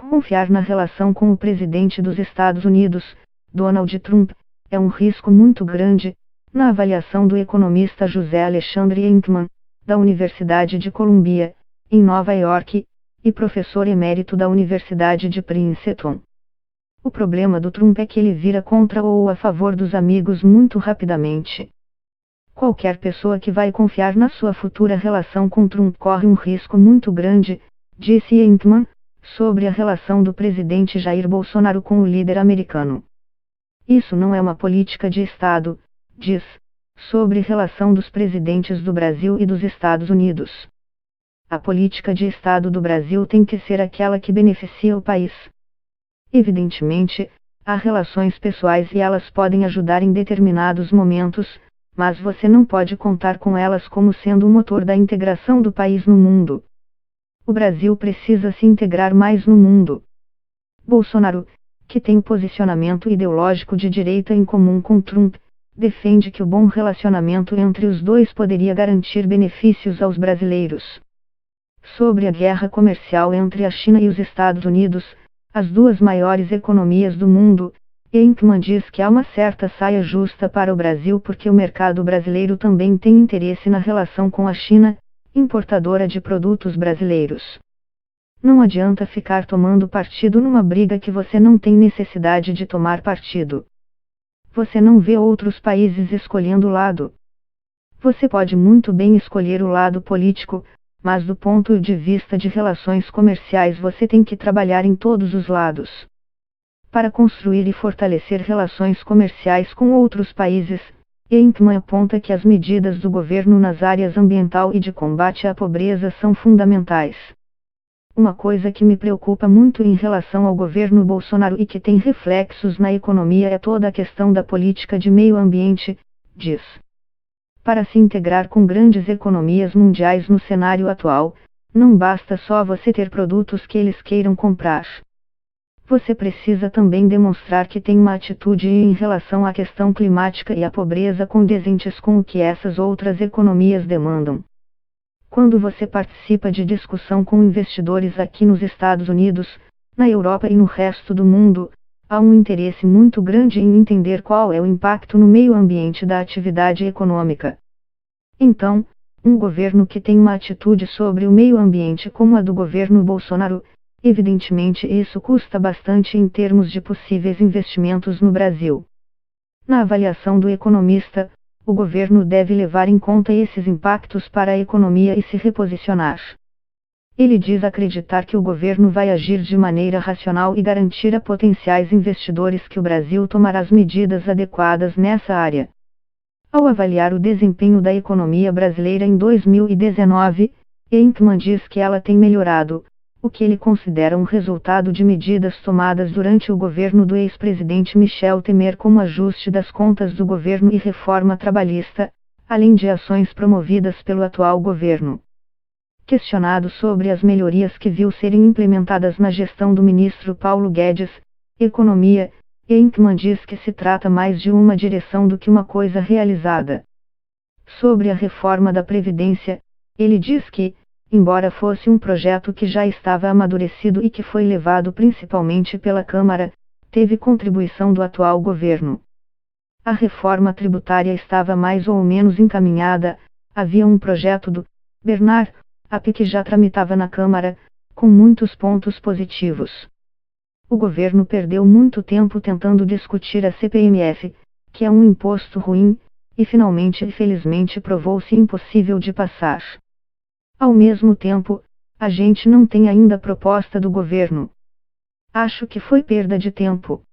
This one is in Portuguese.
Confiar na relação com o presidente dos Estados Unidos, Donald Trump, é um risco muito grande, na avaliação do economista José Alexandre Eichmann, da Universidade de Columbia, em Nova York, e professor emérito da Universidade de Princeton. O problema do Trump é que ele vira contra ou a favor dos amigos muito rapidamente. Qualquer pessoa que vai confiar na sua futura relação com Trump corre um risco muito grande, disse Eichmann, sobre a relação do presidente Jair Bolsonaro com o líder americano. Isso não é uma política de Estado, diz, sobre relação dos presidentes do Brasil e dos Estados Unidos. A política de Estado do Brasil tem que ser aquela que beneficia o país. Evidentemente, há relações pessoais e elas podem ajudar em determinados momentos, mas você não pode contar com elas como sendo o motor da integração do país no mundo. O Brasil precisa se integrar mais no mundo. Bolsonaro, que tem posicionamento ideológico de direita em comum com Trump, defende que o bom relacionamento entre os dois poderia garantir benefícios aos brasileiros. Sobre a guerra comercial entre a China e os Estados Unidos, as duas maiores economias do mundo, Eichmann diz que há uma certa saia justa para o Brasil porque o mercado brasileiro também tem interesse na relação com a China, importadora de produtos brasileiros. Não adianta ficar tomando partido numa briga que você não tem necessidade de tomar partido. Você não vê outros países escolhendo lado. Você pode muito bem escolher o lado político, mas do ponto de vista de relações comerciais você tem que trabalhar em todos os lados. Para construir e fortalecer relações comerciais com outros países, Eichmann aponta que as medidas do governo nas áreas ambiental e de combate à pobreza são fundamentais. Uma coisa que me preocupa muito em relação ao governo Bolsonaro e que tem reflexos na economia é toda a questão da política de meio ambiente, diz. Para se integrar com grandes economias mundiais no cenário atual, não basta só você ter produtos que eles queiram comprar. Você precisa também demonstrar que tem uma atitude em relação à questão climática e à pobreza condizentes com o que essas outras economias demandam. Quando você participa de discussão com investidores aqui nos Estados Unidos, na Europa e no resto do mundo, há um interesse muito grande em entender qual é o impacto no meio ambiente da atividade econômica. Então, um governo que tem uma atitude sobre o meio ambiente como a do governo Bolsonaro, evidentemente isso custa bastante em termos de possíveis investimentos no Brasil. Na avaliação do economista, o governo deve levar em conta esses impactos para a economia e se reposicionar. Ele diz acreditar que o governo vai agir de maneira racional e garantir a potenciais investidores que o Brasil tomará as medidas adequadas nessa área. Ao avaliar o desempenho da economia brasileira em 2019, Eichmann diz que ela tem melhorado, o que ele considera um resultado de medidas tomadas durante o governo do ex-presidente Michel Temer como ajuste das contas do governo e reforma trabalhista, além de ações promovidas pelo atual governo. Questionado sobre as melhorias que viu serem implementadas na gestão do ministro Paulo Guedes, Economia, Eichmann diz que se trata mais de uma direção do que uma coisa realizada. Sobre a reforma da Previdência, ele diz que, embora fosse um projeto que já estava amadurecido e que foi levado principalmente pela Câmara, teve contribuição do atual governo. A reforma tributária estava mais ou menos encaminhada, havia um projeto do Bernard App que já tramitava na Câmara, com muitos pontos positivos. O governo perdeu muito tempo tentando discutir a CPMF, que é um imposto ruim, e finalmente e felizmente provou-se impossível de passar. Ao mesmo tempo, a gente não tem ainda a proposta do governo. Acho que foi perda de tempo.